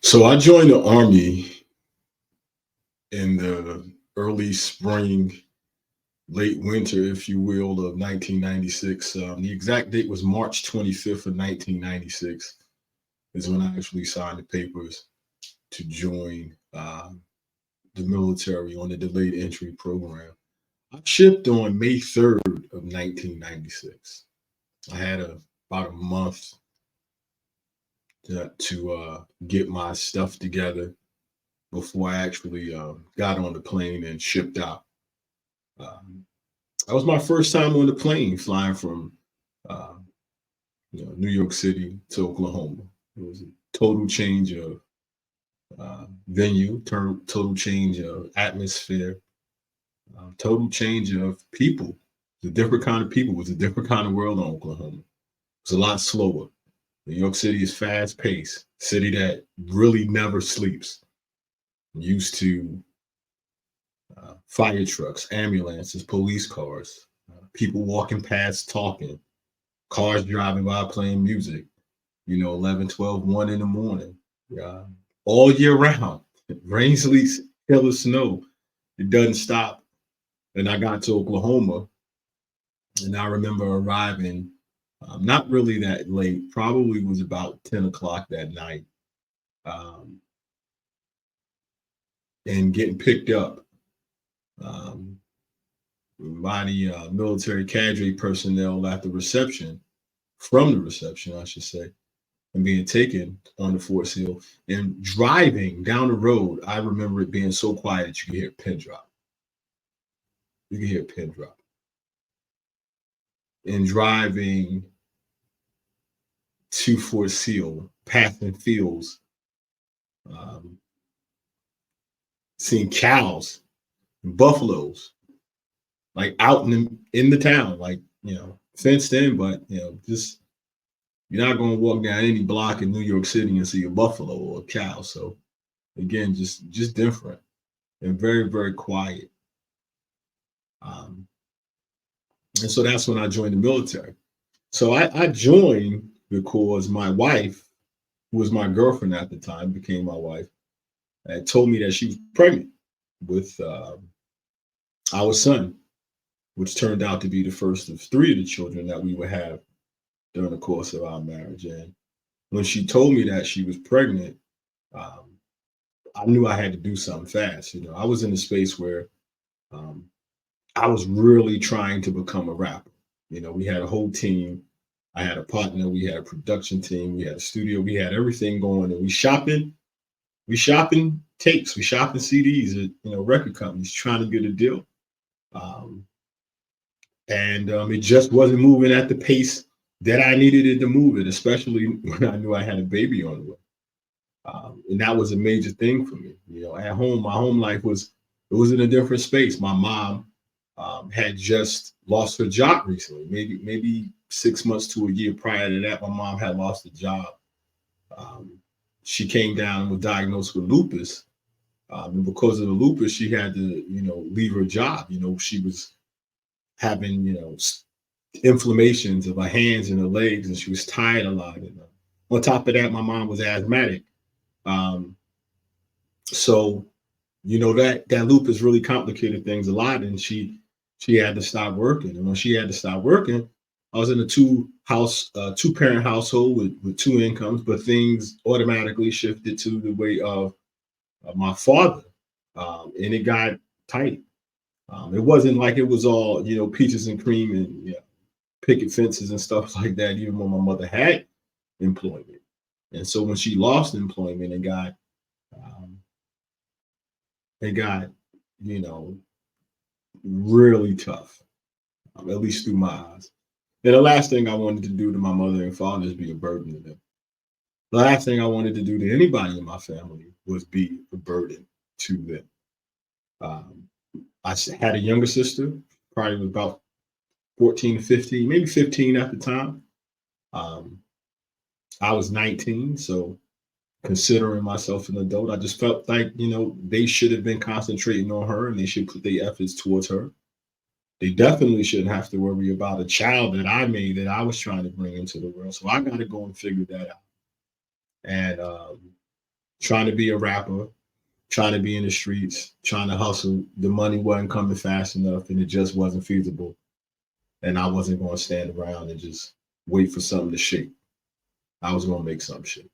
So I joined the army in the early spring, late winter, if you will, of 1996. The exact date was March 25th of 1996 is when I actually signed the papers to join the military on the delayed entry program. I shipped on May 3rd of 1996. I had about a month to get my stuff together before I actually got on the plane and shipped out. Um, that was my first time on the plane flying from uh, New York City to Oklahoma. It was a total change of venue, total change of atmosphere, total change of people. It was a different kind of people. It was a different kind of world in Oklahoma. It was a lot slower. New York City is fast paced, city that really never sleeps. Used to fire trucks, ambulances, police cars, people walking past talking, cars driving by playing music, 11, 12, 1 in the morning, uh, all year round. Rain, sleet, hail, or snow. It doesn't stop. And I got to Oklahoma, and I remember arriving not really that late, probably was about 10 o'clock that night, um, and getting picked up um, by the military cadre personnel at the reception, from the reception, I should say, and being taken on the Fort Seal and driving down the road. I remember it being so quiet that you could hear a pin drop. You could hear a pin drop. And driving to Fort Seal, passing fields, um, seeing cows and buffaloes, like out in the town, like fenced in, but just you're not going to walk down any block in New York City and see a buffalo or a cow. So again, just different and very very quiet. Um, and so that's when I joined the military. So I joined because my wife, who was my girlfriend at the time, became my wife, had told me that she was pregnant with our son, which turned out to be the first of three of the children that we would have during the course of our marriage. And when she told me that she was pregnant, um, I knew I had to do something fast. I was in a space where um, I was really trying to become a rapper. We had a whole team. I had a partner. We had a production team. We had a studio. We had everything going, and we shopping tapes. We shopping CDs at record companies trying to get a deal. Um, and it just wasn't moving at the pace that I needed it to move it, especially when I knew I had a baby on the way. And that was a major thing for me. At home, my home life was in a different space. My mom had just lost her job recently, maybe 6 months to a year prior to that. My mom had lost a job. Um, she came down and was diagnosed with lupus, and because of the lupus, she had to leave her job. She was having inflammations of her hands and her legs, and she was tired a lot. And on top of that, my mom was asthmatic. Um, so that lupus really complicated things a lot, and she had to stop working. And when she had to stop working, I was in a two parent household with two incomes, but things automatically shifted to the way of my father, and it got tight. It wasn't like it was all peaches and cream and picket fences and stuff like that. Even when my mother had employment, and so when she lost employment, um, it got you know really tough, at least through my eyes. And the last thing I wanted to do to my mother and father is be a burden to them. The last thing I wanted to do to anybody in my family was be a burden to them. Um, had a younger sister, probably was about 14 to 15, maybe 15 at the time. Um, I was 19, so considering myself an adult, I just felt like, they should have been concentrating on her and they should put their efforts towards her. They definitely shouldn't have to worry about a child that I made that I was trying to bring into the world. So I got to go and figure that out. And trying to be a rapper, trying to be in the streets, trying to hustle. The money wasn't coming fast enough, and it just wasn't feasible. And I wasn't going to stand around and just wait for something to shake. I was going to make some shit.